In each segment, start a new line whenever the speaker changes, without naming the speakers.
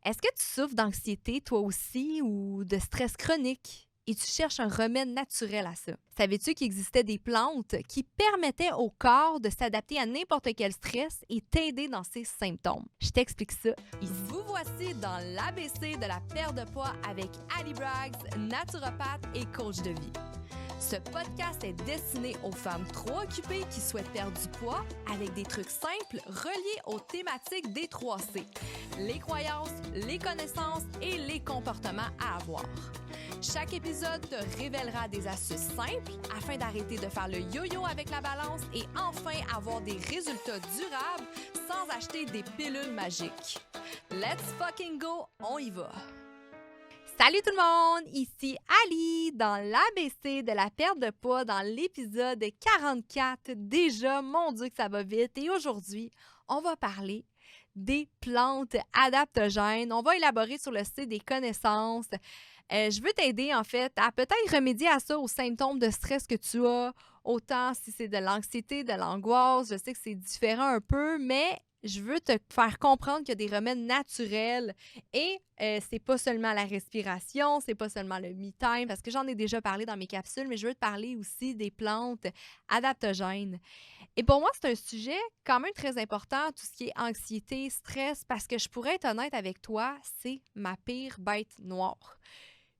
Est-ce que tu souffres d'anxiété toi aussi ou de stress chronique et tu cherches un remède naturel à ça? Savais-tu qu'il existait des plantes qui permettaient au corps de s'adapter à n'importe quel stress et t'aider dans ses symptômes? Je t'explique ça ici. Vous voici dans l'ABC de la perte de poids avec Ali Braggs, naturopathe et coach de vie. Ce podcast est destiné aux femmes trop occupées qui souhaitent perdre du poids avec des trucs simples reliés aux thématiques des 3C. Les croyances, les connaissances et les comportements à avoir. Chaque épisode te révélera des astuces simples afin d'arrêter de faire le yo-yo avec la balance et enfin avoir des résultats durables sans acheter des pilules magiques. Let's fucking go, on y va! Salut tout le monde, ici Ali dans l'ABC de la perte de poids dans l'épisode 44. Déjà, mon Dieu que ça va vite. Et aujourd'hui, on va parler des plantes adaptogènes. On va élaborer sur le site des connaissances. Je veux t'aider en fait à peut-être remédier à ça, aux symptômes de stress que tu as, autant si c'est de l'anxiété, de l'angoisse. Je sais que c'est différent un peu, mais je veux te faire comprendre qu'il y a des remèdes naturels et c'est pas seulement la respiration, c'est pas seulement le me-time, parce que j'en ai déjà parlé dans mes capsules, mais je veux te parler aussi des plantes adaptogènes. Et pour moi, c'est un sujet quand même très important, tout ce qui est anxiété, stress, parce que je pourrais être honnête avec toi, c'est ma pire bête noire.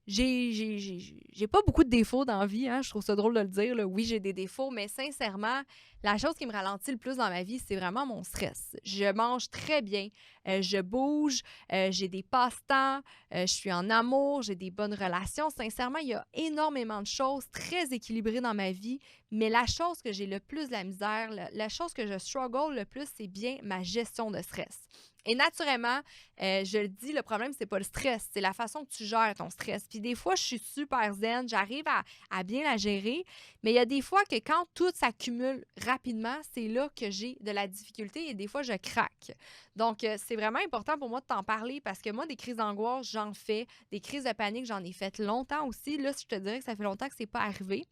J'ai pas beaucoup de défauts dans la vie, hein, je trouve ça drôle de le dire. Là. Oui, j'ai des défauts, mais sincèrement, la chose qui me ralentit le plus dans ma vie, c'est vraiment mon stress. Je mange très bien, je bouge, j'ai des passe-temps, je suis en amour, j'ai des bonnes relations. Sincèrement, il y a énormément de choses très équilibrées dans ma vie, mais la chose que j'ai le plus de la misère, la chose que je struggle le plus, c'est bien ma gestion de stress. Et naturellement, je le dis, le problème, c'est pas le stress, c'est la façon que tu gères ton stress. Puis des fois, je suis super zen, j'arrive à bien la gérer, mais il y a des fois que quand tout s'accumule rapidement, c'est là que j'ai de la difficulté et des fois, je craque. Donc, c'est vraiment important pour moi de t'en parler parce que moi, des crises d'angoisse, j'en fais. Des crises de panique, j'en ai fait longtemps aussi. Là, je te dirais que ça fait longtemps que c'est pas arrivé.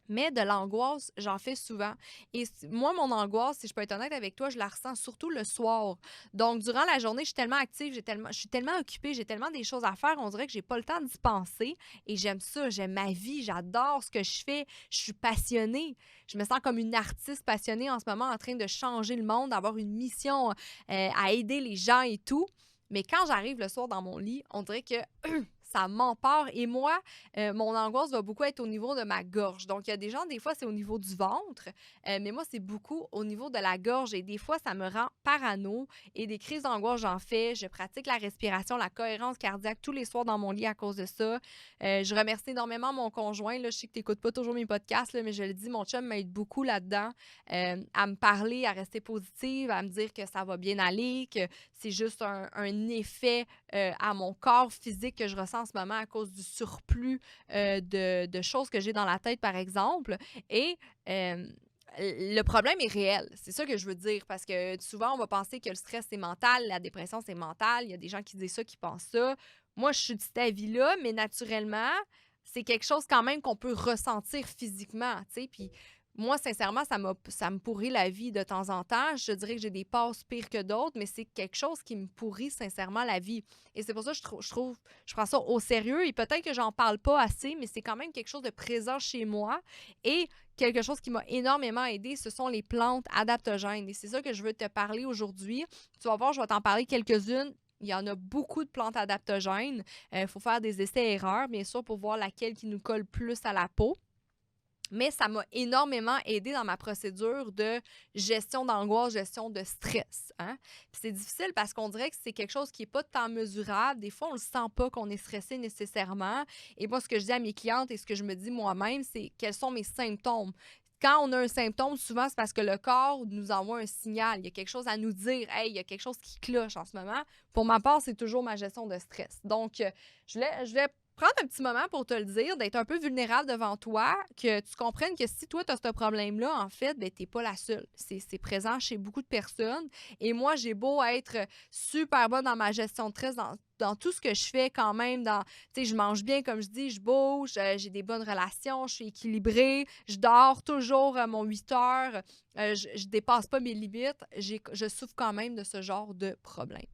Mais de l'angoisse, j'en fais souvent. Et moi, mon angoisse, si je peux être honnête avec toi, je la ressens surtout le soir. Donc, durant la journée, je suis tellement active, je suis tellement occupée, j'ai tellement des choses à faire, on dirait que j'ai pas le temps d'y penser. Et j'aime ça, j'aime ma vie, j'adore ce que je fais, je suis passionnée. Je me sens comme une artiste passionnée en ce moment en train de changer le monde, d'avoir une mission à aider les gens et tout. Mais quand j'arrive le soir dans mon lit, on dirait que ça m'empare. Et moi, mon angoisse va beaucoup être au niveau de ma gorge. Donc, il y a des gens, des fois, c'est au niveau du ventre, mais moi, c'est beaucoup au niveau de la gorge. Et des fois, ça me rend parano. Et des crises d'angoisse, j'en fais. Je pratique la respiration, la cohérence cardiaque tous les soirs dans mon lit à cause de ça. Je remercie énormément mon conjoint. Là, je sais que tu n'écoutes pas toujours mes podcasts, là, mais je le dis, mon chum m'aide beaucoup là-dedans, à me parler, à rester positive, à me dire que ça va bien aller, que c'est juste un effet à mon corps physique que je ressens en ce moment à cause du surplus de choses que j'ai dans la tête, par exemple. Et le problème est réel. C'est ça que je veux dire. Parce que souvent, on va penser que le stress, c'est mental, la dépression, c'est mental. Il y a des gens qui disent ça, qui pensent ça. Moi, je suis de cet avis-là, mais naturellement, c'est quelque chose quand même qu'on peut ressentir physiquement, tu sais. Puis moi, sincèrement, ça me pourrit la vie de temps en temps. Je dirais que j'ai des passes pires que d'autres, mais c'est quelque chose qui me pourrit sincèrement la vie. Et c'est pour ça que je prends ça au sérieux. Et peut-être que j'en parle pas assez, mais c'est quand même quelque chose de présent chez moi. Et quelque chose qui m'a énormément aidé, ce sont les plantes adaptogènes. Et c'est ça que je veux te parler aujourd'hui. Tu vas voir, je vais t'en parler quelques-unes. Il y en a beaucoup de plantes adaptogènes. Il faut faire des essais-erreurs, bien sûr, pour voir laquelle qui nous colle plus à la peau. Mais ça m'a énormément aidé dans ma procédure de gestion d'angoisse, gestion de stress. Hein? Puis c'est difficile parce qu'on dirait que c'est quelque chose qui n'est pas tant mesurable. Des fois, on ne le sent pas qu'on est stressé nécessairement. Et moi, ce que je dis à mes clientes et ce que je me dis moi-même, c'est quels sont mes symptômes. Quand on a un symptôme, souvent, c'est parce que le corps nous envoie un signal. Il y a quelque chose à nous dire. Hey, il y a quelque chose qui cloche en ce moment. Pour ma part, c'est toujours ma gestion de stress. Donc, je voulais prendre un petit moment pour te le dire, d'être un peu vulnérable devant toi, que tu comprennes que si toi, tu as ce problème-là, en fait, ben, tu n'es pas la seule. C'est présent chez beaucoup de personnes. Et moi, j'ai beau être super bonne dans ma gestion de stress, dans tout ce que je fais quand même, tu sais, je mange bien, comme je dis, je bouge, j'ai des bonnes relations, je suis équilibrée, je dors toujours mon 8 heures, je dépasse pas mes limites, je souffre quand même de ce genre de problème.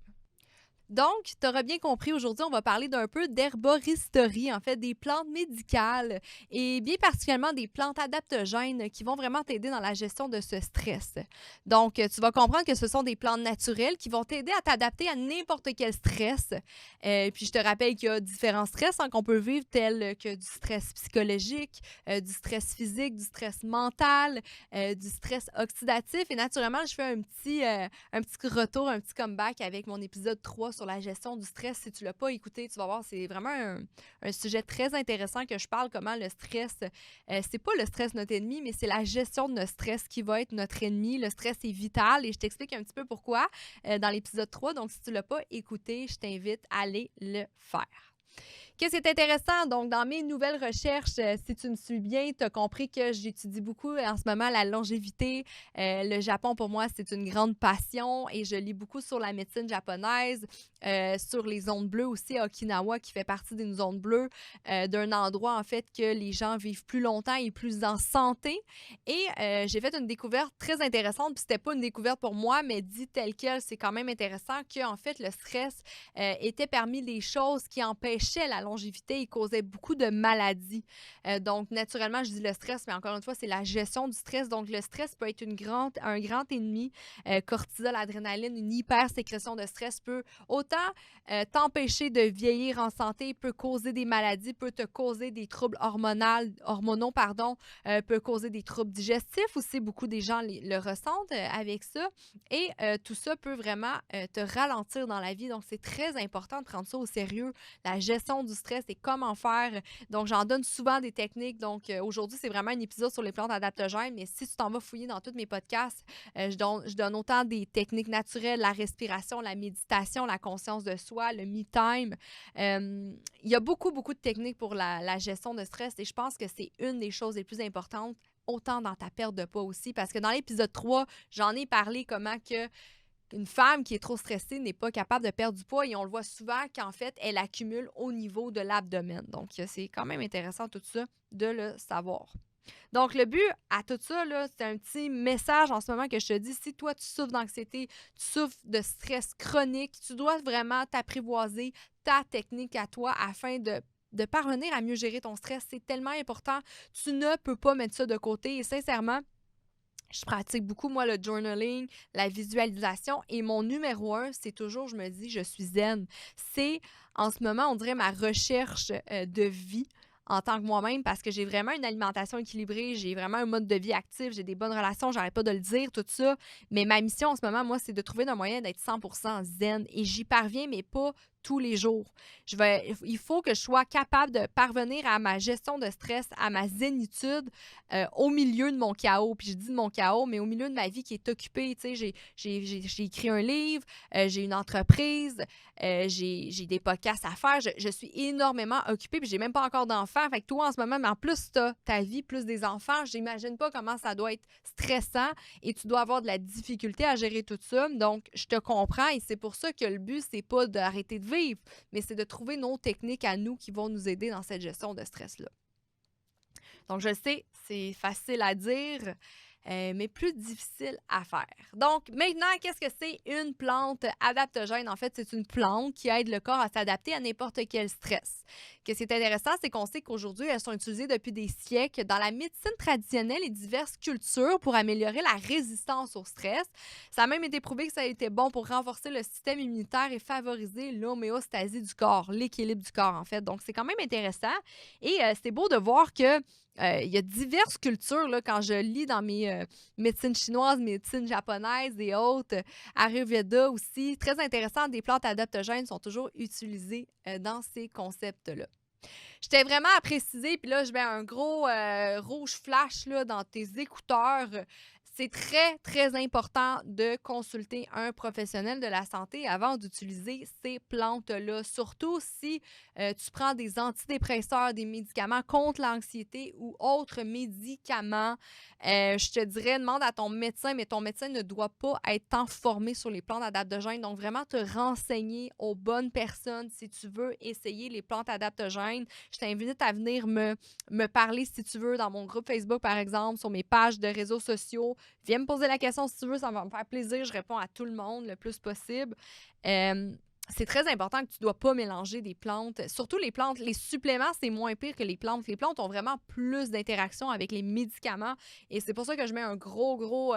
Donc, tu auras bien compris, aujourd'hui, on va parler d'un peu d'herboristerie, en fait, des plantes médicales et bien particulièrement des plantes adaptogènes qui vont vraiment t'aider dans la gestion de ce stress. Donc, tu vas comprendre que ce sont des plantes naturelles qui vont t'aider à t'adapter à n'importe quel stress. Puis, je te rappelle qu'il y a différents stress qu'on peut vivre, tels que du stress psychologique, du stress physique, du stress mental, du stress oxydatif. Et naturellement, je fais un petit retour, un petit comeback avec mon épisode 3 sur la gestion du stress. Si tu ne l'as pas écouté, tu vas voir, c'est vraiment un sujet très intéressant que je parle, comment le stress, c'est pas le stress notre ennemi, mais c'est la gestion de notre stress qui va être notre ennemi. Le stress est vital et je t'explique un petit peu pourquoi dans l'épisode 3. Donc, si tu ne l'as pas écouté, je t'invite à aller le faire. Qu'est-ce qui est intéressant? Donc, dans mes nouvelles recherches, si tu me suis bien, tu as compris que j'étudie beaucoup en ce moment la longévité. Le Japon, pour moi, c'est une grande passion et je lis beaucoup sur la médecine japonaise, sur les zones bleues aussi, à Okinawa, qui fait partie d'une zone bleue, d'un endroit, en fait, que les gens vivent plus longtemps et plus en santé. Et j'ai fait une découverte très intéressante, puis c'était pas une découverte pour moi, mais dit tel quel, c'est quand même intéressant qu'en fait, le stress était parmi les choses qui empêchaient la longévité et causait beaucoup de maladies. Donc, naturellement, je dis le stress, mais encore une fois, c'est la gestion du stress. Donc, le stress peut être un grand ennemi. Cortisol, adrénaline, une hypersécrétion de stress peut autant t'empêcher de vieillir en santé, peut causer des maladies, peut te causer des troubles hormonaux, peut causer des troubles digestifs aussi. Beaucoup des gens le ressentent avec ça. Et tout ça peut vraiment te ralentir dans la vie. Donc, c'est très important de prendre ça au sérieux. La gestion du stress et comment faire. Donc, j'en donne souvent des techniques. Donc, aujourd'hui, c'est vraiment un épisode sur les plantes adaptogènes, mais si tu t'en vas fouiller dans tous mes podcasts, je donne autant des techniques naturelles, la respiration, la méditation, la conscience de soi, le me time. Il y a beaucoup, beaucoup de techniques pour la gestion de stress et je pense que c'est une des choses les plus importantes, autant dans ta perte de poids aussi, parce que dans l'épisode 3, j'en ai parlé comment que une femme qui est trop stressée n'est pas capable de perdre du poids et on le voit souvent qu'en fait, elle accumule au niveau de l'abdomen. Donc, c'est quand même intéressant tout ça de le savoir. Donc, le but à tout ça, là, c'est un petit message en ce moment que je te dis. Si toi, tu souffres d'anxiété, tu souffres de stress chronique, tu dois vraiment t'apprivoiser ta technique à toi afin de parvenir à mieux gérer ton stress. C'est tellement important. Tu ne peux pas mettre ça de côté et sincèrement, je pratique beaucoup, moi, le journaling, la visualisation. Et mon numéro 1, c'est toujours, je me dis, je suis zen. C'est, en ce moment, on dirait ma recherche de vie en tant que moi-même parce que j'ai vraiment une alimentation équilibrée, j'ai vraiment un mode de vie actif, j'ai des bonnes relations, j'arrête pas de le dire, tout ça. Mais ma mission en ce moment, moi, c'est de trouver un moyen d'être 100% zen. Et j'y parviens, mais pas tous les jours. Il faut que je sois capable de parvenir à ma gestion de stress, à ma zénitude au milieu de mon chaos. Puis je dis de mon chaos, mais au milieu de ma vie qui est occupée. Tu sais, j'ai écrit un livre, j'ai une entreprise, j'ai des podcasts à faire. Je suis énormément occupée, puis j'ai même pas encore d'enfants. Fait que toi, en ce moment, mais en plus, tu as ta vie plus des enfants. J'imagine pas comment ça doit être stressant et tu dois avoir de la difficulté à gérer tout ça. Donc, je te comprends et c'est pour ça que le but, c'est pas d'arrêter de vivre, mais c'est de trouver nos techniques à nous qui vont nous aider dans cette gestion de stress-là. Donc, je sais, c'est facile à dire, mais plus difficile à faire. Donc, maintenant, qu'est-ce que c'est une plante adaptogène? En fait, c'est une plante qui aide le corps à s'adapter à n'importe quel stress. Ce qui est intéressant, c'est qu'on sait qu'aujourd'hui, elles sont utilisées depuis des siècles dans la médecine traditionnelle et diverses cultures pour améliorer la résistance au stress. Ça a même été prouvé que ça a été bon pour renforcer le système immunitaire et favoriser l'homéostasie du corps, l'équilibre du corps, en fait. Donc, c'est quand même intéressant. Et c'est beau de voir que il y a diverses cultures, là, quand je lis dans mes médecines chinoises, médecines japonaises et autres, Ayurveda aussi. Très intéressant, des plantes adaptogènes sont toujours utilisées dans ces concepts-là. Je t'ai vraiment à préciser, puis là, je mets un gros rouge flash là, dans tes écouteurs. C'est très, très important de consulter un professionnel de la santé avant d'utiliser ces plantes-là. Surtout si tu prends des antidépresseurs, des médicaments contre l'anxiété ou autres médicaments. Je te dirais, demande à ton médecin, mais ton médecin ne doit pas être informé sur les plantes adaptogènes. Donc, vraiment te renseigner aux bonnes personnes si tu veux essayer les plantes adaptogènes. Je t'invite à venir me parler si tu veux dans mon groupe Facebook, par exemple, sur mes pages de réseaux sociaux. Viens me poser la question si tu veux, ça va me faire plaisir. Je réponds à tout le monde le plus possible. c'est très important que tu ne dois pas mélanger des plantes. Surtout les plantes, les suppléments, c'est moins pire que les plantes. Les plantes ont vraiment plus d'interactions avec les médicaments et c'est pour ça que je mets un gros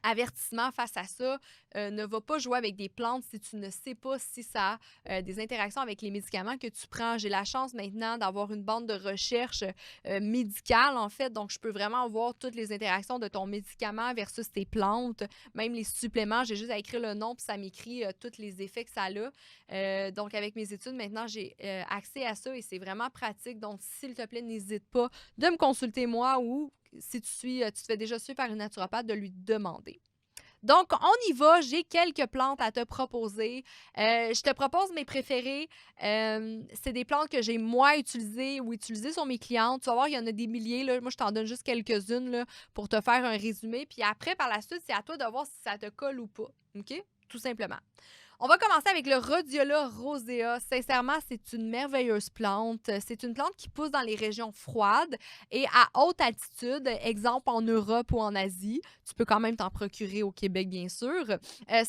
avertissement face à ça. Ne va pas jouer avec des plantes si tu ne sais pas si ça a des interactions avec les médicaments que tu prends. J'ai la chance maintenant d'avoir une bande de recherche médicale, en fait. Donc, je peux vraiment voir toutes les interactions de ton médicament versus tes plantes. Même les suppléments, j'ai juste à écrire le nom puis ça m'écrit tous les effets que ça a. Donc, avec mes études, maintenant, j'ai accès à ça et c'est vraiment pratique. Donc, s'il te plaît, n'hésite pas de me consulter moi ou si tu te fais déjà suivre par une naturopathe, de lui demander. Donc, on y va. J'ai quelques plantes à te proposer. Je te propose mes préférées. C'est des plantes que j'ai moi utilisées ou utilisées sur mes clientes. Tu vas voir, il y en a des milliers. Là. Moi, je t'en donne juste quelques-unes là, pour te faire un résumé. Puis après, par la suite, c'est à toi de voir si ça te colle ou pas. OK? Tout simplement. On va commencer avec le Rhodiola rosea. Sincèrement, c'est une merveilleuse plante. C'est une plante qui pousse dans les régions froides et à haute altitude, exemple en Europe ou en Asie. Tu peux quand même t'en procurer au Québec, bien sûr.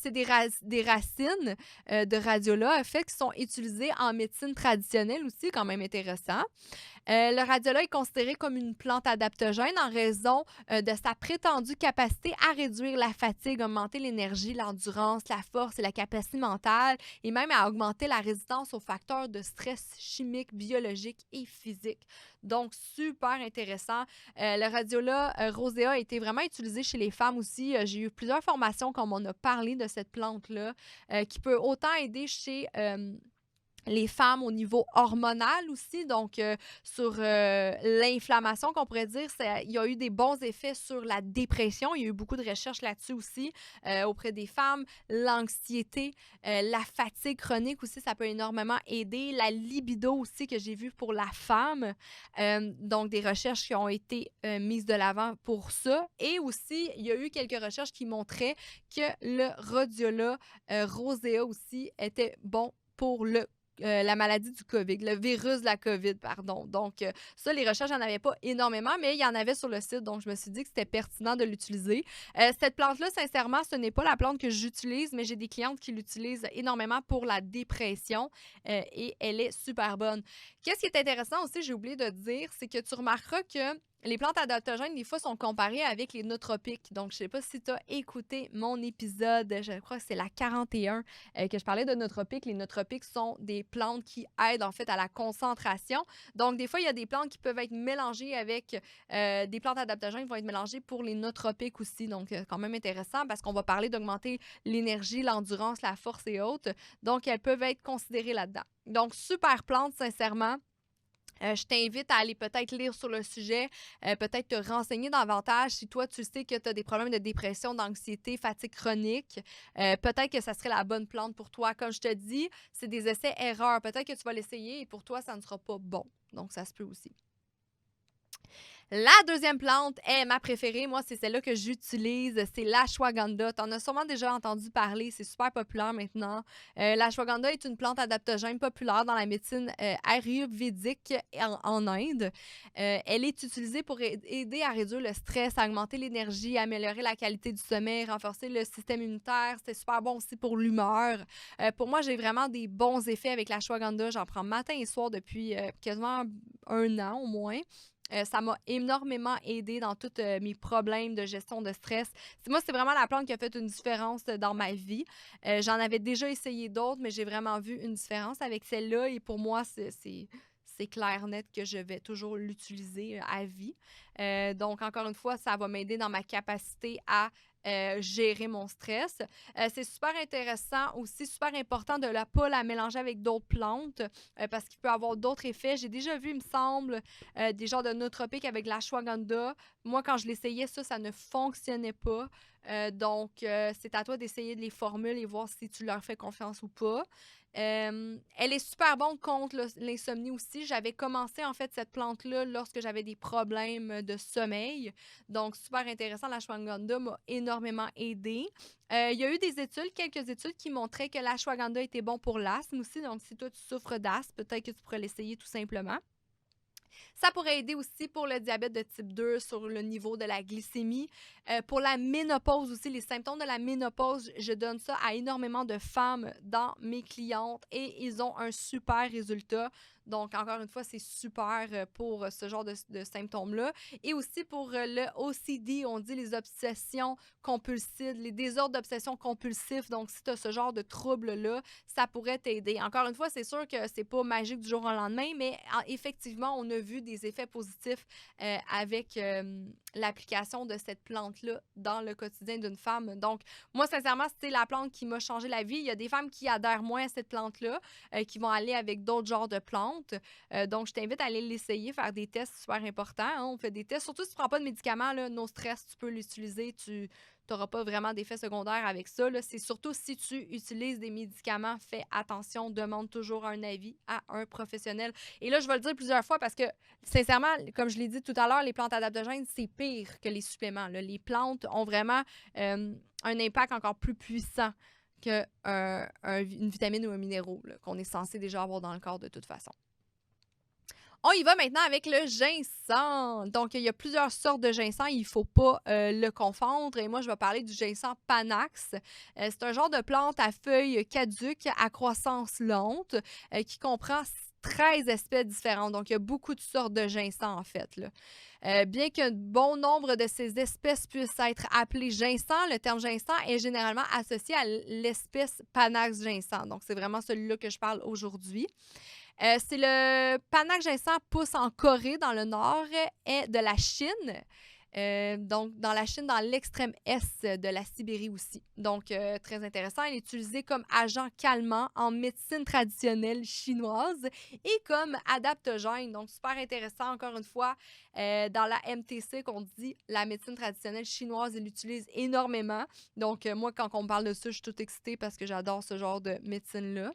C'est des racines de Rhodiola, en fait, qui sont utilisées en médecine traditionnelle aussi, quand même intéressant. Le radiola est considéré comme une plante adaptogène en raison de sa prétendue capacité à réduire la fatigue, augmenter l'énergie, l'endurance, la force et la capacité mentale, et même à augmenter la résistance aux facteurs de stress chimiques, biologiques et physiques. Donc, super intéressant. Le radiola rosea a été vraiment utilisé chez les femmes aussi. J'ai eu plusieurs formations comme on a parlé de cette plante-là, qui peut autant aider chez les femmes au niveau hormonal aussi, donc sur l'inflammation qu'on pourrait dire, il y a eu des bons effets sur la dépression. Il y a eu beaucoup de recherches là-dessus aussi auprès des femmes. L'anxiété, la fatigue chronique aussi, ça peut énormément aider. La libido aussi que j'ai vu pour la femme. Donc des recherches qui ont été mises de l'avant pour ça. Et aussi, il y a eu quelques recherches qui montraient que le rhodiola rosea aussi était bon pour la maladie du COVID, le virus de la COVID, pardon. Donc, ça, les recherches, il n'y en avait pas énormément, mais il y en avait sur le site. Donc, je me suis dit que c'était pertinent de l'utiliser. Cette plante-là, sincèrement, ce n'est pas la plante que j'utilise, mais j'ai des clientes qui l'utilisent énormément pour la dépression et elle est super bonne. Qu'est-ce qui est intéressant aussi, j'ai oublié de dire, c'est que tu remarqueras que les plantes adaptogènes, des fois, sont comparées avec les nootropiques. Donc, je ne sais pas si tu as écouté mon épisode, je crois que c'est la 41, que je parlais de nootropiques. Les nootropiques sont des plantes qui aident, en fait, à la concentration. Donc, des fois, il y a des plantes qui peuvent être mélangées avec des plantes adaptogènes qui vont être mélangées pour les nootropiques aussi. Donc, quand même intéressant parce qu'on va parler d'augmenter l'énergie, l'endurance, la force et autres. Donc, elles peuvent être considérées là-dedans. Donc, super plante, sincèrement. Je t'invite à aller peut-être lire sur le sujet, peut-être te renseigner davantage si toi, tu sais que tu as des problèmes de dépression, d'anxiété, fatigue chronique. Peut-être que ça serait la bonne plante pour toi. Comme je te dis, c'est des essais-erreurs. Peut-être que tu vas l'essayer et pour toi, ça ne sera pas bon. Donc, ça se peut aussi. La deuxième plante est ma préférée. Moi, c'est celle-là que j'utilise. C'est l'ashwagandha. Tu en as sûrement déjà entendu parler. C'est super populaire maintenant. L'ashwagandha est une plante adaptogène populaire dans la médecine ayurvédique en Inde. Elle est utilisée pour aider à réduire le stress, à augmenter l'énergie, à améliorer la qualité du sommeil, renforcer le système immunitaire. C'est super bon aussi pour l'humeur. Pour moi, j'ai vraiment des bons effets avec l'ashwagandha. J'en prends matin et soir depuis quasiment un an au moins. Ça m'a énormément aidé dans tous mes problèmes de gestion de stress. Moi, c'est vraiment la plante qui a fait une différence dans ma vie. J'en avais déjà essayé d'autres, mais j'ai vraiment vu une différence avec celle-là. Et pour moi, c'est clair, net que je vais toujours l'utiliser à vie. Donc, encore une fois, ça va m'aider dans ma capacité à gérer mon stress. C'est super intéressant aussi, super important de ne pas la mélanger avec d'autres plantes parce qu'il peut avoir d'autres effets. J'ai déjà vu, il me semble, des genres de nootropiques avec l'ashwagandha. Moi, quand je l'essayais, ça ne fonctionnait pas. Donc, c'est à toi d'essayer de les formules et voir si tu leur fais confiance ou pas. Elle est super bonne contre l'insomnie aussi. J'avais commencé en fait cette plante-là lorsque j'avais des problèmes de sommeil. Donc, super intéressant. L'ashwagandha m'a énormément aidée. Il y a eu quelques études qui montraient que l'ashwagandha était bon pour l'asthme aussi. Donc, si toi, tu souffres d'asthme, peut-être que tu pourrais l'essayer tout simplement. Ça pourrait aider aussi pour le diabète de type 2 sur le niveau de la glycémie. Pour la ménopause aussi, les symptômes de la ménopause, je donne ça à énormément de femmes dans mes clientes et ils ont un super résultat. Donc, encore une fois, c'est super pour ce genre de symptômes-là. Et aussi pour le OCD, on dit les obsessions compulsives, les désordres d'obsession compulsifs. Donc, si tu as ce genre de trouble-là, ça pourrait t'aider. Encore une fois, c'est sûr que c'est pas magique du jour au lendemain, mais effectivement, on a vu des effets positifs avec l'application de cette plante-là dans le quotidien d'une femme. Donc, moi, sincèrement, c'est la plante qui m'a changé la vie. Il y a des femmes qui adhèrent moins à cette plante-là, qui vont aller avec d'autres genres de plantes. Donc, je t'invite à aller l'essayer, faire des tests super importants. Hein. On fait des tests. Surtout si tu ne prends pas de médicaments, là, no stress, tu peux l'utiliser. Tu n'auras pas vraiment d'effets secondaires avec ça. Là. C'est surtout si tu utilises des médicaments, fais attention, demande toujours un avis à un professionnel. Et là, je vais le dire plusieurs fois parce que, sincèrement, comme je l'ai dit tout à l'heure, les plantes adaptogènes, c'est pire que les suppléments. Là. Les plantes ont vraiment un impact encore plus puissant qu'une vitamine ou un minéraux qu'on est censé déjà avoir dans le corps de toute façon. On y va maintenant avec le ginseng. Donc, il y a plusieurs sortes de ginseng. Il ne faut pas le confondre. Et moi, je vais parler du ginseng Panax. C'est un genre de plante à feuilles caduques à croissance lente qui comprend 13 espèces différentes. Donc, il y a beaucoup de sortes de ginseng, en fait. Là. Bien qu'un bon nombre de ces espèces puissent être appelées ginseng, le terme ginseng est généralement associé à l'espèce Panax ginseng. Donc, c'est vraiment celui-là que je parle aujourd'hui. C'est le Panax ginseng pousse en Corée, dans le nord et de la Chine. Donc, dans la Chine, dans l'extrême est de la Sibérie aussi. Donc, très intéressant. Il est utilisé comme agent calmant en médecine traditionnelle chinoise et comme adaptogène. Donc, super intéressant, encore une fois, dans la MTC qu'on dit la médecine traditionnelle chinoise, ils l'utilisent énormément. Donc, moi, quand on me parle de ça, je suis toute excitée parce que j'adore ce genre de médecine-là.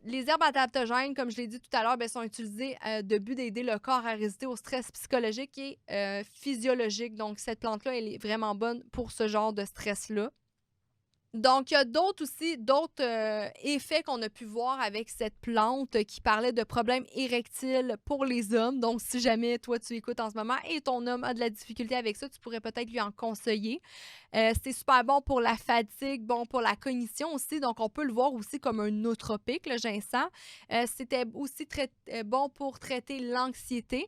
Les herbes adaptogènes, comme je l'ai dit tout à l'heure, sont utilisées de but d'aider le corps à résister au stress psychologique et physiologique. Donc, cette plante-là, elle est vraiment bonne pour ce genre de stress-là. Donc, il y a d'autres effets qu'on a pu voir avec cette plante qui parlait de problèmes érectiles pour les hommes. Donc, si jamais toi, tu écoutes en ce moment et ton homme a de la difficulté avec ça, tu pourrais peut-être lui en conseiller. C'est super bon pour la fatigue, bon pour la cognition aussi. Donc, on peut le voir aussi comme un nootropique, le ginseng. C'était aussi très bon pour traiter l'anxiété.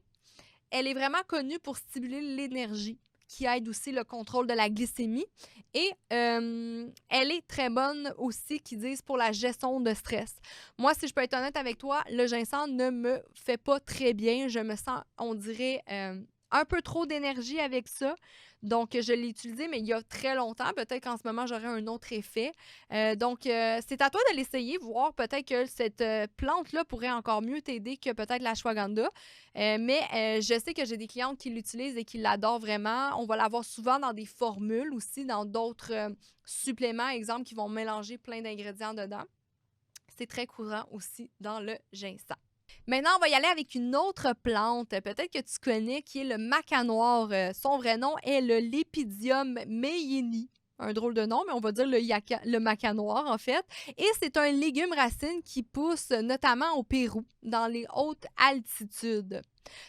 Elle est vraiment connue pour stimuler l'énergie, qui aide aussi le contrôle de la glycémie. Et elle est très bonne aussi, qu'ils disent, pour la gestion de stress. Moi, si je peux être honnête avec toi, le ginseng ne me fait pas très bien. Je me sens, on dirait, un peu trop d'énergie avec ça. Donc, je l'ai utilisé, mais il y a très longtemps. Peut-être qu'en ce moment, j'aurais un autre effet. Donc, c'est à toi de l'essayer, voir peut-être que cette plante-là pourrait encore mieux t'aider que peut-être l'ashwagandha. Mais je sais que j'ai des clientes qui l'utilisent et qui l'adorent vraiment. On va l'avoir souvent dans des formules aussi, dans d'autres suppléments, exemple, qui vont mélanger plein d'ingrédients dedans. C'est très courant aussi dans le ginseng. Maintenant, on va y aller avec une autre plante, peut-être que tu connais, qui est le maca noir. Son vrai nom est le Lepidium meyeni. Un drôle de nom, mais on va dire le maca noir, en fait. Et c'est un légume racine qui pousse notamment au Pérou, dans les hautes altitudes.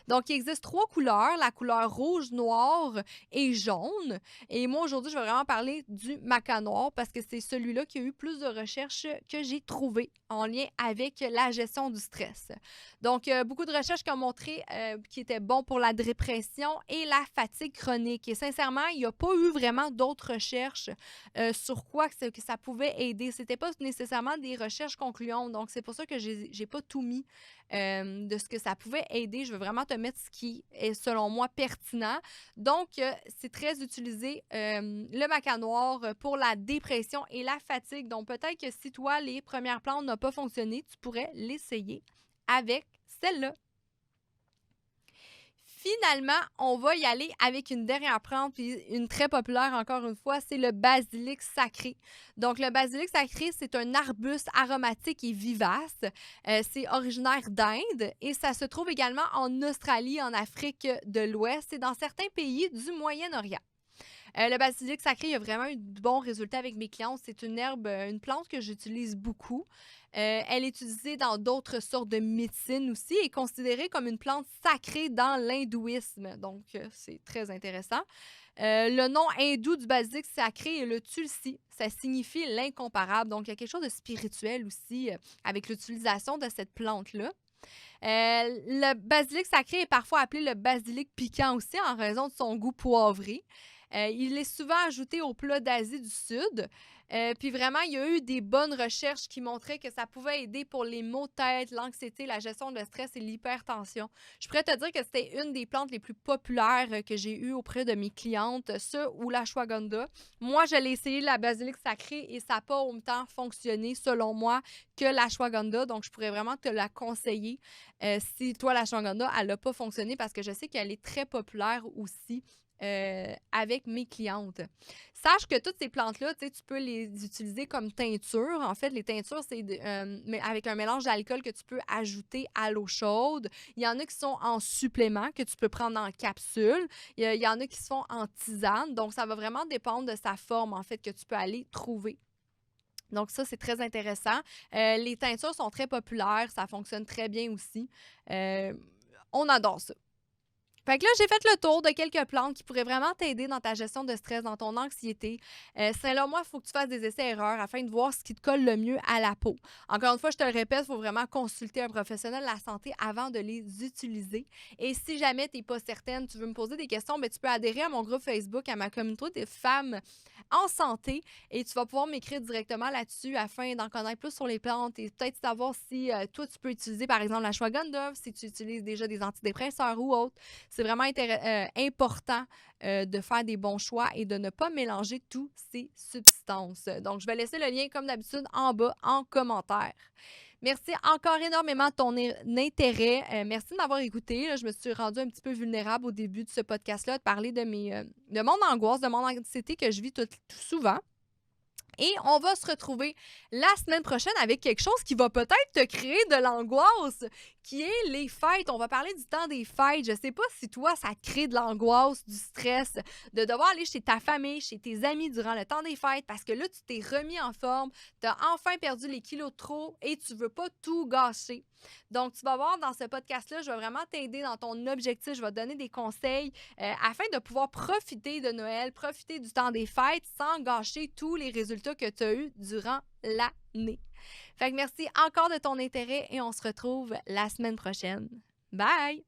Donc, il existe 3 couleurs, la couleur rouge, noir et jaune. Et moi, aujourd'hui, je vais vraiment parler du maca noir parce que c'est celui-là qui a eu plus de recherches que j'ai trouvées en lien avec la gestion du stress. Donc, beaucoup de recherches qui ont montré qu'il était bon pour la dépression et la fatigue chronique. Et sincèrement, il n'y a pas eu vraiment d'autres recherches sur quoi que ça pouvait aider. Ce n'était pas nécessairement des recherches concluantes. Donc, c'est pour ça que j'ai pas tout mis de ce que ça pouvait aider. Je veux vraiment te mettre ce qui est, selon moi, pertinent. Donc, c'est très utilisé, le maca noir, pour la dépression et la fatigue. Donc, peut-être que si toi, les premières plantes n'ont pas fonctionné, tu pourrais l'essayer avec celle-là. Finalement, on va y aller avec une dernière plante, puis une très populaire encore une fois, c'est le basilic sacré. Donc, le basilic sacré, c'est un arbuste aromatique et vivace. C'est originaire d'Inde et ça se trouve également en Australie, en Afrique de l'Ouest et dans certains pays du Moyen-Orient. Le basilic sacré, il a vraiment eu de bons résultats avec mes clients. C'est une herbe, une plante que j'utilise beaucoup. Elle est utilisée dans d'autres sortes de médecines aussi et considérée comme une plante sacrée dans l'hindouisme. Donc, c'est très intéressant. Le nom hindou du basilic sacré est le tulsi. Ça signifie l'incomparable. Donc, il y a quelque chose de spirituel aussi avec l'utilisation de cette plante-là. Le basilic sacré est parfois appelé le basilic piquant aussi en raison de son goût poivré. Il est souvent ajouté aux plats d'Asie du Sud. Puis vraiment, il y a eu des bonnes recherches qui montraient que ça pouvait aider pour les maux de tête, l'anxiété, la gestion de stress et l'hypertension. Je pourrais te dire que c'était une des plantes les plus populaires que j'ai eues auprès de mes clientes, ça ou l'ashwagandha. Moi, je l'ai essayé, la basilic sacrée, et ça n'a pas autant fonctionné, selon moi, que l'ashwagandha. Donc, je pourrais vraiment te la conseiller si toi, l'ashwagandha, elle n'a pas fonctionné parce que je sais qu'elle est très populaire aussi avec mes clientes. Sache que toutes ces plantes-là, tu peux les utiliser comme teinture. En fait, les teintures, c'est mais avec un mélange d'alcool que tu peux ajouter à l'eau chaude. Il y en a qui sont en supplément, que tu peux prendre en capsule. Il y en a qui se font en tisane. Donc, ça va vraiment dépendre de sa forme, en fait, que tu peux aller trouver. Donc, ça, c'est très intéressant. Les teintures sont très populaires. Ça fonctionne très bien aussi. On adore ça. Fait que là, j'ai fait le tour de quelques plantes qui pourraient vraiment t'aider dans ta gestion de stress, dans ton anxiété. Selon moi, il faut que tu fasses des essais-erreurs afin de voir ce qui te colle le mieux à la peau. Encore une fois, je te le répète, il faut vraiment consulter un professionnel de la santé avant de les utiliser. Et si jamais tu n'es pas certaine, tu veux me poser des questions, ben, tu peux adhérer à mon groupe Facebook, à ma communauté des femmes en santé, et tu vas pouvoir m'écrire directement là-dessus afin d'en connaître plus sur les plantes et peut-être savoir si toi, tu peux utiliser, par exemple, l'ashwagandha, si tu utilises déjà des antidépresseurs ou autres. C'est vraiment important de faire des bons choix et de ne pas mélanger toutes ces substances. Donc, je vais laisser le lien, comme d'habitude, en bas en commentaire. Merci encore énormément de ton intérêt. Merci de m'avoir écouté. Là, je me suis rendue un petit peu vulnérable au début de ce podcast-là, de parler de mon angoisse, de mon anxiété que je vis tout souvent. Et on va se retrouver la semaine prochaine avec quelque chose qui va peut-être te créer de l'angoisse, qui est les fêtes. On va parler du temps des fêtes. Je ne sais pas si toi, ça te crée de l'angoisse, du stress, de devoir aller chez ta famille, chez tes amis durant le temps des fêtes parce que là, tu t'es remis en forme, tu as enfin perdu les kilos de trop et tu ne veux pas tout gâcher. Donc, tu vas voir dans ce podcast-là, je vais vraiment t'aider dans ton objectif. Je vais te donner des conseils afin de pouvoir profiter de Noël, profiter du temps des fêtes sans gâcher tous les résultats que tu as eus durant l'année. Fait que merci encore de ton intérêt et on se retrouve la semaine prochaine. Bye!